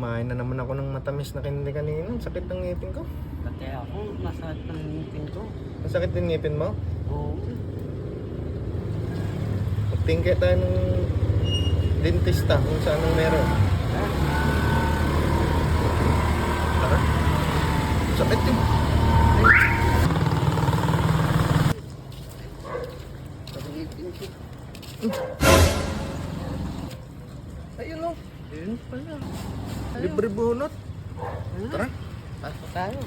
kumain na naman ako ng matamis na candy kanina. Sakit ng ngipin ko. Pati ako, masakit ng ngipin ko. Masakit din ngipin mo? Oo. Magtingke tayo ng dentista kung saan ang meron. Tara. Sakit din. Ayun o. Ayun pala. Libre bunot. Tara. Pasok tayo.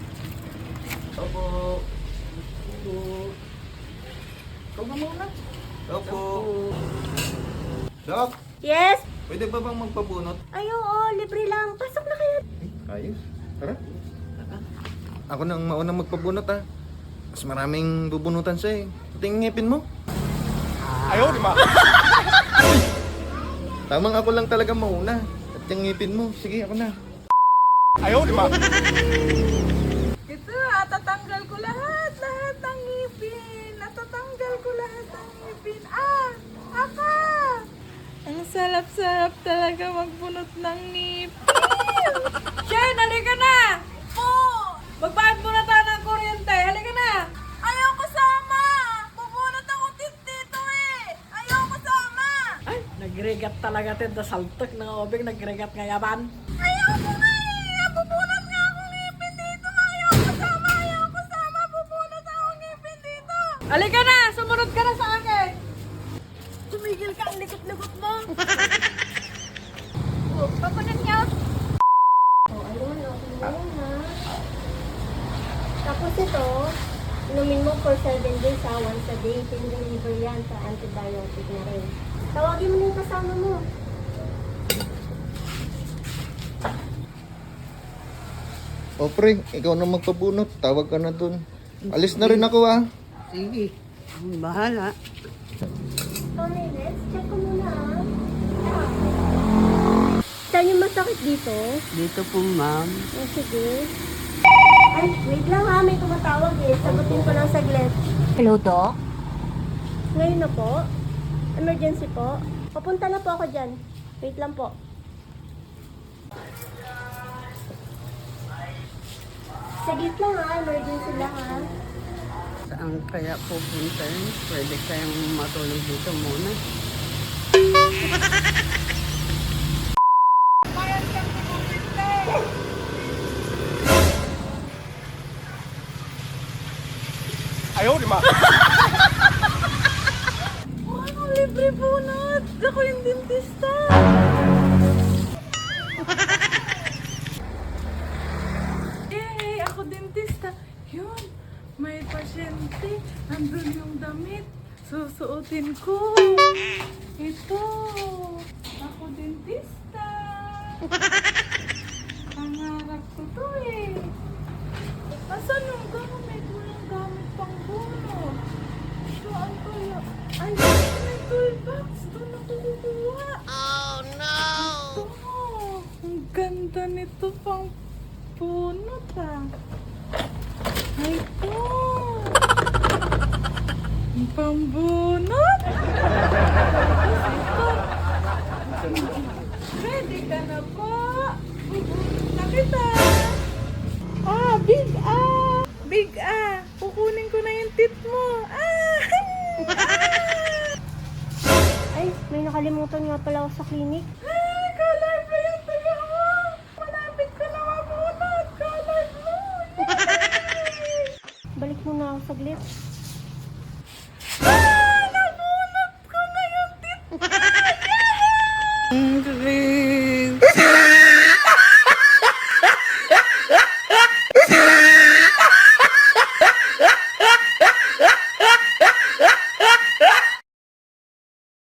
Opo. Opo. Ikaw na muna. Opo. Dok, Yes? pwede ba bang magpabunot? Ay, oo, libre lang. Pasok na kayo. Ayos. Tara. Ako na ang maunang magpabunot ha. Mas maraming bubunutan siya eh. Pati yung ngipin mo. Ayaw, di ba? Tamang ako lang talaga mauna. At yung ngipin mo. Sige, ako na. Ayaw, di ba? Ito, tatanggal ko lahat ng ngipin. Natatanggal ko lahat ng ngipin. Aka! Ang sarap-sarap talaga magbunot ng ngipin. Shen, halika na! Po! Magbayad muna tayo ng kuryente. Halika na! Ayaw ko sama! Bubunot ako dito eh! Ayaw ko sama! Ay, nagregat talaga tinda saltok ng obeng, nagregat nga yaman. Ayaw ko nga eh! Bubunot nga akong ngipin dito! Ayaw ko sama! Ayaw ko sama! Bubunot akong ngipin dito! Halika na! Sumunod ka na sa akin! Tumigil ka, ang likot-likot mo. Papunod niyo. Ayun, okay na yun, ha? Tapos ito, inumin mo for 7 days, ha? Once a day. Tin-deliver yan sa antibiotic na rin. Tawagin mo na yung kasama mo. O pre, ikaw na magpabunot. Tawag ka na dun. Alis na rin ako ah. Sige, bahala. 2 minutes, check ko muna, ha? Saan yung masakit dito? Dito po, ma'am. Oh, sige. Ay, wait lang ha, may tumatawag eh. Sagutin ko lang saglit. Hello, Doc? Ngayon na po? Emergency po? Papunta na po ako dyan. Wait lang po. Saglit lang ha, emergency lang ha. Saan kaya pupunta yun? Pwede kayong matulog dito muna. Ayaw, di ba? Ano, libre bunot! Ako yung dentista! Yay! Ako dentista! Yun! May pasyente! Nandun yung damit! Susuotin ko! Ito! Ako dentista! Pangarap ko to eh! Asan yung gamit? Walang gamit pang bunot! Saan kaya? Ay, may toolbox! Doon ako kukuha! Oh no! Ito! Ang ganda nito pang bunot ah! Ay, ito! Ang pambunot! Tapos ito! Ready ka na po! Bubunot na kita! Big A! Big A! Kukunin ko na yung tit mo! Ay, may nakalimutan nga pala ako sa clinic. Ka-live na yung taga mo! Malapit ka na mabunot! Ka-live mo! Balik muna ako saglit.